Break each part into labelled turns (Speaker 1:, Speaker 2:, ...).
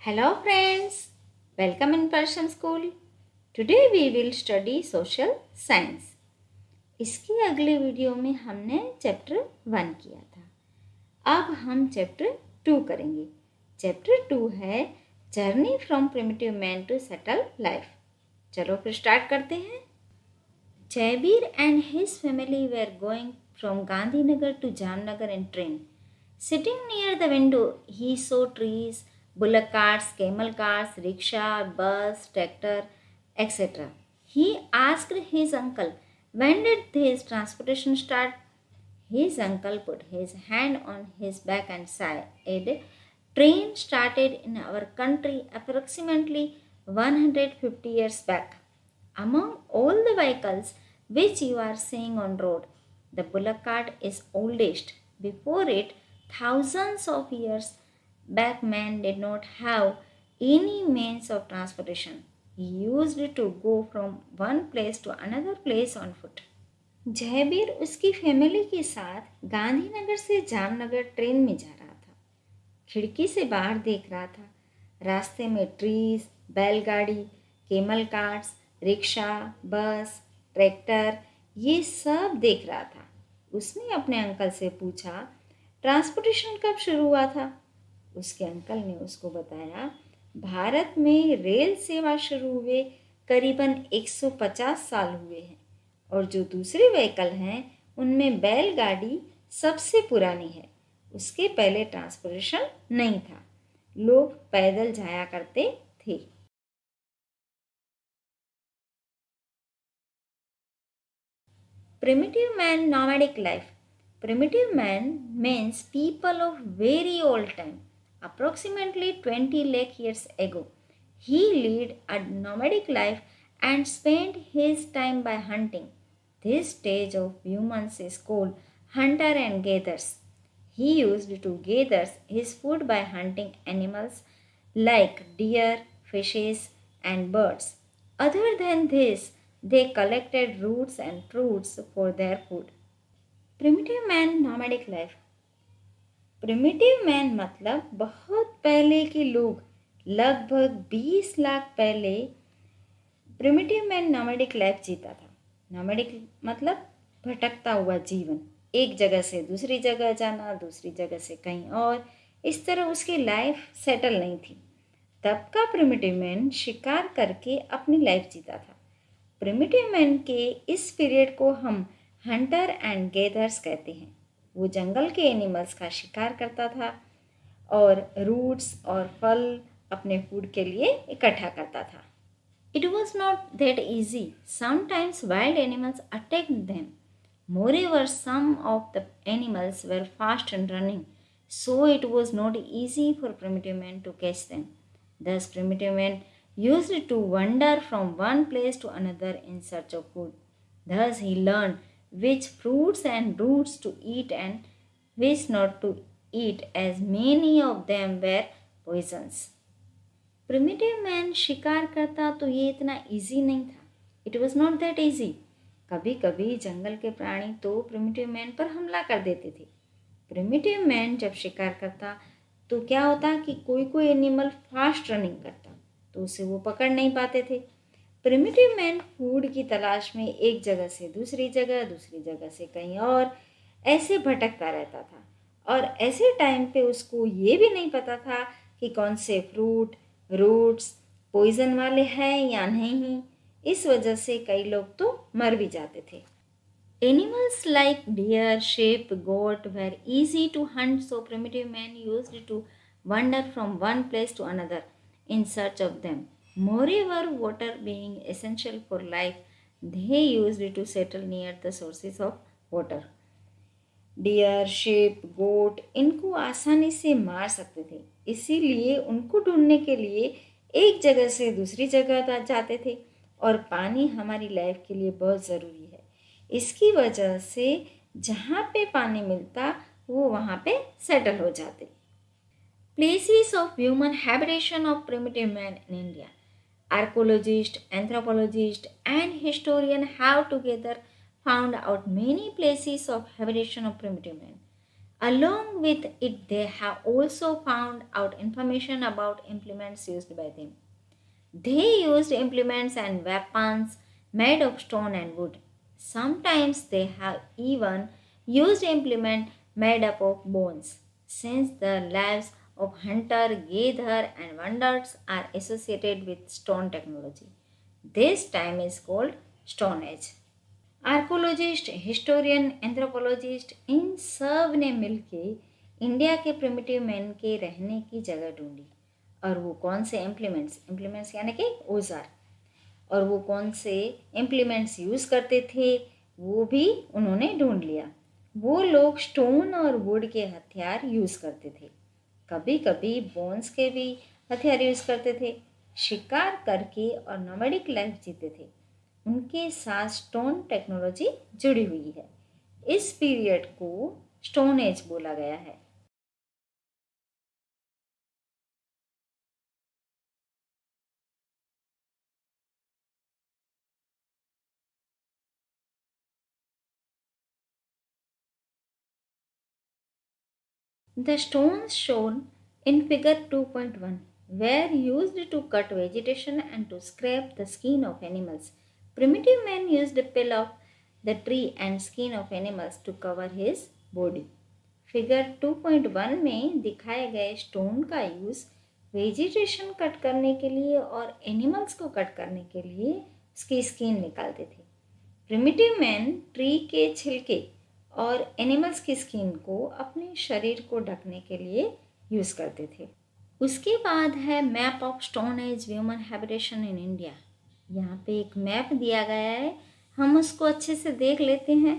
Speaker 1: Hello friends, welcome in Persian School. Today we will study social science. इसके अगले video में हमने chapter 1 किया था। अब हम चैप्टर 2 करेंगे। चैप्टर 2 है journey from primitive man to settle life. चलो फिर स्टार्ट करते हैं। Jabir and his family were going from Gandhinagar to Jamnagar in train. Sitting near the window, he saw trees, bullock carts, camel carts, rickshaw, bus, tractor, etc. He asked his uncle, when did this transportation start? His uncle put his hand on his back and said, train started in our country approximately 150 years back. Among all the vehicles which you are seeing on road, the bullock cart is oldest. Before it, thousands of years back, man did not have any means of transportation. He used to go from one place to another place on foot. Jaibir उसकी family के साथ गांधीनगर से Jamnagar train में जा रहा था। खिड़की से बाहर देख रहा था। रास्ते में ट्रीज, बैलगाड़ी, केमल कार्ट्स, रिक्शा, बस, ट्रैक्टर ये सब देख रहा था। उसने अपने अंकल से पूछा, ट्रांसपोर्टेशन कब शुरू हुआ था? उसके अंकल ने उसको बताया, भारत में रेल सेवा शुरू हुए करीबन 150 साल हुए हैं और जो दूसरे व्हीकल हैं उनमें बैलगाड़ी सबसे पुरानी है। उसके पहले ट्रांसपोर्टेशन नहीं था, लोग पैदल जाया करते थे। Primitive man nomadic life. Primitive man means people of very old time, approximately 20 lakh years ago. He led a nomadic life and spent his time by hunting. This stage of humans is called hunter and gatherers. He used to gather his food by hunting animals like deer, fishes, and birds. Other than this, they collected roots and fruits for their food. Primitive man nomadic life. Primitive man मतलब बहुत पहले के लोग, लगभग 20 लाख पहले primitive man नॉमैडिक life जीता था। नॉमैडिक मतलब भटकता हुआ जीवन, एक जगह से दूसरी जगह जाना, दूसरी जगह से कहीं और, इस तरह उसकी लाइफ सेटल नहीं थी। तब का प्रिमिटिव मैन शिकार करके अपनी लाइफ जीता था। प्रिमिटिव मैन के इस पीरियड को हम हंटर एंड गैदर्स कहते हैं। वो जंगल के एनिमल्स का शिकार करता था और रूट्स और फल अपने फूड के लिए इकट्ठा करता था। It was not that easy. Sometimes wild animals attacked them. Moreover, some of the animals were fast and running, so it was not easy for primitive men to catch them. Thus, primitive men used to wander from one place to another in search of food. Thus, he learned which fruits and roots to eat and which not to eat, as many of them were poisons. Primitive man शिकार करता तो ये इतना easy नहीं था। It was not that easy. कभी कभी जंगल के प्राणी तो प्रिमिटिव मैन पर हमला कर देते थे। प्रिमिटिव मैन जब शिकार करता तो क्या होता कि कोई कोई एनिमल फास्ट रनिंग करता तो उसे वो पकड़ नहीं पाते थे। प्रिमिटिव मैन फूड की तलाश में एक जगह से दूसरी जगह से कहीं और ऐसे भटकता रहता था और ऐसे टाइम पे उसको ये भी नहीं पता था कि कौन से फ्रूट, रूट्स पॉइजन वाले हैं या नहीं। इस वजह से कई लोग तो मर भी जाते थे। Animals like deer, sheep, goat were easy to hunt, so primitive man used to wander from one place to another in search of them. Moreover, water being essential for life, they used to settle near the sources of water. Deer, sheep, goat इनको आसानी से मार सकते थे, इसीलिए उनको ढूंढने के लिए एक जगह से दूसरी जगह जाते थे और पानी हमारी लाइफ के लिए बहुत ज़रूरी है। इसकी वजह से जहाँ पे पानी मिलता वो वहाँ पे सेटल हो जाते। Places of human habitation of primitive man in India. Archaeologists, anthropologists, and historians have together found out many places of habitation of primitive man. Along with it, they have also found out information about implements used by them. They used implements and weapons made of stone and wood. Sometimes they have even used implements made up of bones, since the lives of hunter, gatherer, and wanderers are associated with stone technology. This time is called Stone Age. Archaeologist, historian, anthropologist, इन सब ने मिलके India के primitive man के रहने की जगह ढूंढी। और वो कौन से इम्प्लीमेंट्स यानी कि औजार, और वो कौन से इम्प्लीमेंट्स यूज़ करते थे वो भी उन्होंने ढूंढ लिया। वो लोग स्टोन और वुड के हथियार यूज़ करते थे, कभी कभी बोन्स के भी हथियार यूज़ करते थे, शिकार करके और नोमैडिक लाइफ जीते थे। उनके साथ स्टोन टेक्नोलॉजी जुड़ी हुई है। इस पीरियड को स्टोन एज बोला गया है। The stones shown in figure 2.1 were used to cut vegetation and to scrape the skin of animals. Primitive man used a peel of the tree and skin of animals to cover his body. Figure 2.1 में दिखाए गए stone का use vegetation cut करने के लिए और animals को cut करने के लिए उसकी स्किन निकालते थे। प्रिमिटिव मैन ट्री के छिलके और एनिमल्स की स्किन को अपने शरीर को ढकने के लिए यूज़ करते थे। उसके बाद है map of stone age human habitation in India. यहाँ पे एक मैप दिया गया है, हम उसको अच्छे से देख लेते हैं।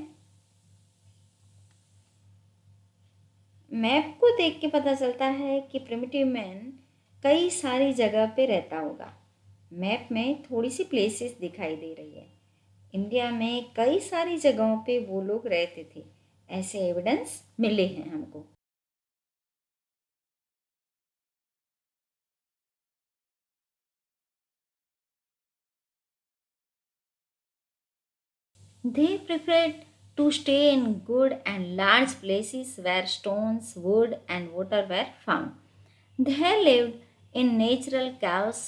Speaker 1: मैप को देख के पता चलता है कि प्रिमिटिव मैन कई सारी जगह पे रहता होगा। मैप में थोड़ी सी प्लेसेस दिखाई दे रही है। इंडिया में कई सारी जगहों पे वो लोग रहते थे, ऐसे एविडेंस मिले हैं हमको। They preferred to stay in good and large places where stones, wood, and water were found. They lived in natural caves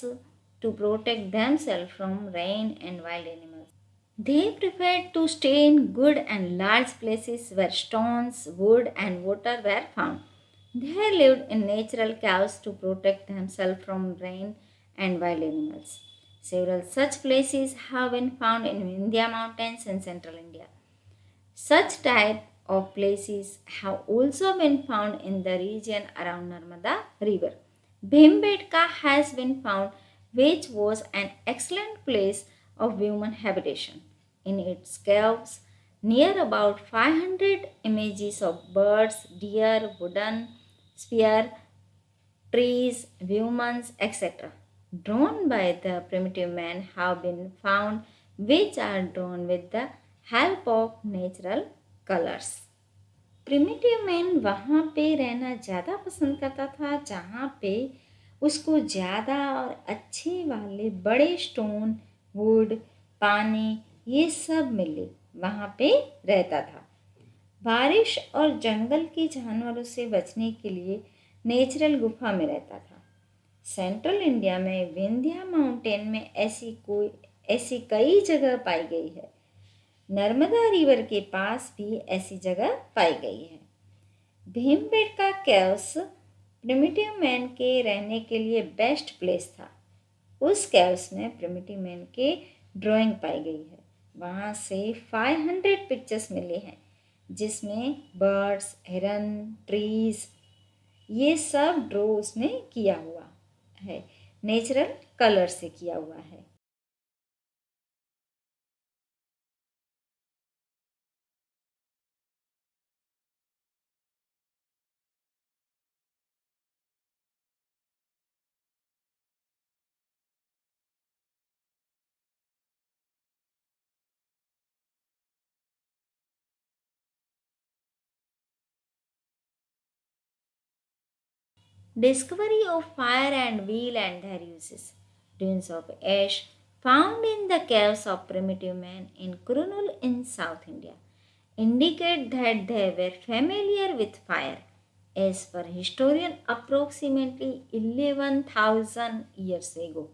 Speaker 1: to protect themselves from rain and wild animals. They preferred to stay in good and large places where stones, wood, and water were found. They lived in natural caves to protect themselves from rain and wild animals. Several such places have been found in Vindhya Mountains in central India. Such type of places have also been found in the region around Narmada River. Bhimbetka has been found, which was an excellent place of human habitation. In its caves, near about 500 images of birds, deer, wooden spear, trees, humans, etc., drawn by the primitive man have been found, which are drawn with the help of natural colors. Primitive man वहाँ पे रहना ज़्यादा पसंद करता था जहाँ पे उसको ज़्यादा और अच्छे वाले बड़े स्टोन, वुड, पानी ये सब मिले, वहाँ पे रहता था। बारिश और जंगल के जानवरों से बचने के लिए नेचुरल गुफा में रहता था। सेंट्रल इंडिया में विंध्या माउंटेन में ऐसी कई जगह पाई गई है। नर्मदा रिवर के पास भी ऐसी जगह पाई गई है। भीमबेटका केव्स प्रिमिटिव मैन के रहने के लिए बेस्ट प्लेस था। उस केव्स में प्रिमिटिव मैन के ड्राइंग पाई गई है। वहाँ से 500 पिक्चर्स मिले हैं, जिसमें बर्ड्स, हिरन, ट्रीज ये सब ड्रॉ उसने किया हुआ है, नेचुरल कलर से किया हुआ है। Discovery of fire and wheel and their uses. Dunes of ash found in the caves of primitive man in Kurunul in South India. indicate that they were familiar with fire. As per historian, approximately 11,000 years ago,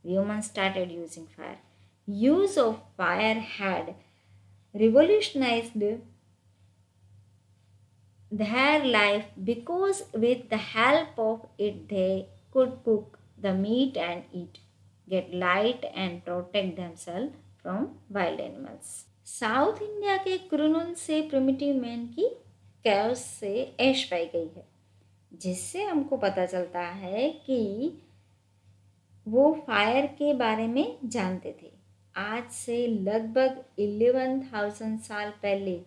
Speaker 1: humans started using fire. Use of fire had revolutionized their life because with the help of it they could cook the meat and eat, get light and protect themselves from wild animals. South India के कुरुनुल से primitive man की caves से ऐश पाई गई है, जिससे हमको पता चलता है कि वो फायर के बारे में जानते थे। आज से लगभग 11,000 साल पहले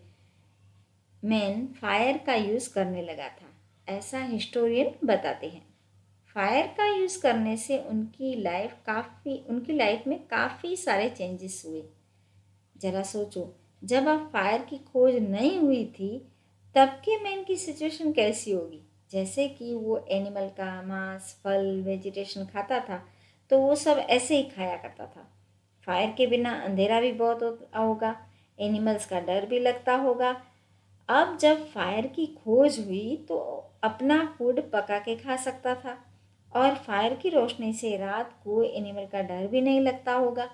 Speaker 1: मैन फायर का यूज़ करने लगा था, ऐसा हिस्टोरियन बताते हैं। फायर का यूज़ करने से उनकी लाइफ में काफ़ी सारे चेंजेस हुए। ज़रा सोचो, जब आप फायर की खोज नहीं हुई थी तब के मैन की सिचुएशन कैसी होगी। जैसे कि वो एनिमल का मांस, फल, वेजिटेशन खाता था तो वो सब ऐसे ही खाया करता था। फायर के बिना अंधेरा भी बहुत होगा, एनिमल्स का डर भी लगता होगा। अब जब फायर की खोज हुई तो अपना फूड पका के खा सकता था और फायर की रोशनी से रात को एनिमल का डर भी नहीं लगता होगा।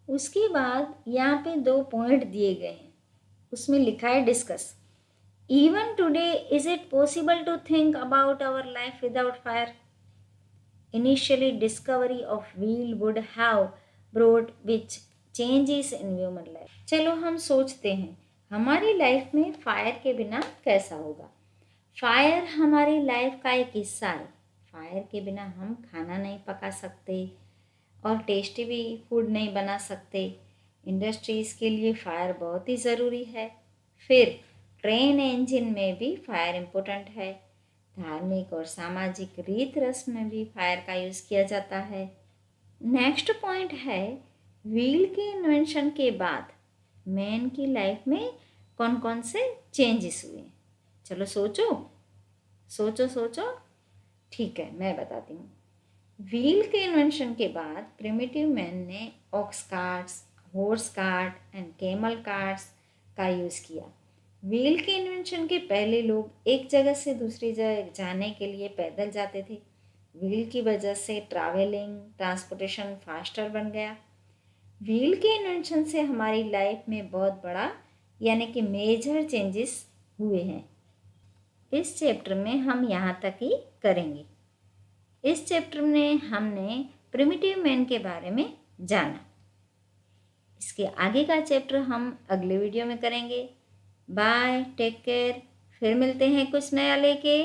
Speaker 1: उसके बाद यहाँ पे 2 पॉइंट दिए गए हैं, उसमें लिखा है discuss. Even today is it possible to think about our life without fire? Initially discovery of wheel would have brought which changes in human life. चलो हम सोचते हैं हमारी लाइफ में फायर के बिना कैसा होगा। फायर हमारी लाइफ का एक हिस्सा है। फायर के बिना हम खाना नहीं पका सकते और टेस्टी भी फूड नहीं बना सकते। इंडस्ट्रीज़ के लिए फायर बहुत ही ज़रूरी है। फिर ट्रेन इंजन में भी फायर इम्पोर्टेंट है। धार्मिक और सामाजिक रीत रस्म में भी फायर का यूज़ किया जाता है। नेक्स्ट पॉइंट है, व्हील के इन्वेंशन के बाद मैन की लाइफ में कौन कौन से चेंजेस हुए। चलो सोचो। ठीक है, मैं बताती हूँ। व्हील के इन्वेंशन के बाद प्रिमिटिव मैन ने ox carts, horse cart and camel carts का यूज़ किया। व्हील के इन्वेंशन के पहले लोग एक जगह से दूसरी जगह जाने के लिए पैदल जाते थे। व्हील की वजह से ट्रांसपोर्टेशन फास्टर बन गया। व्हील के इन्वेंशन से हमारी लाइफ में बहुत बड़ा यानी कि मेजर चेंजेस हुए हैं। इस चैप्टर में हम यहाँ तक ही करेंगे। इस चैप्टर में हमने प्रिमिटिव मैन के बारे में जाना। इसके आगे का चैप्टर हम अगले वीडियो में करेंगे। Bye, take care. फिर मिलते हैं कुछ नया लेके।